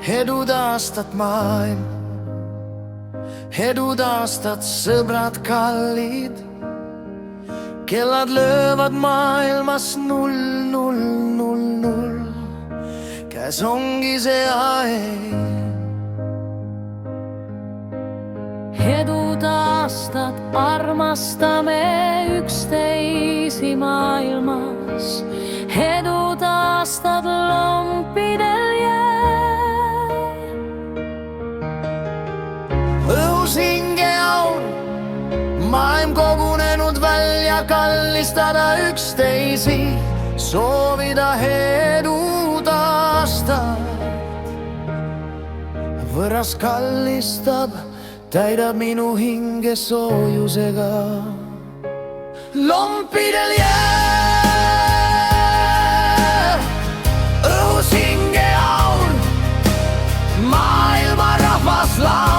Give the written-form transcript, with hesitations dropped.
Edu taastat maailm, edu taastad sõbrad kallid. Kellad löövad maailmas 0-0-0-0. Käes ongi see aeg. Edu taastad, armastame üksteisi maailmas. Edu taastad lompidel jää. Õhus hingeaur, maailm kogunenud välja, kallistada üksteisi, soovida edu taastad. Võõras kallistab, täidab minu hinge soojusega. Lompidel jää, õhus hingeaur, maailma rahvas laulab.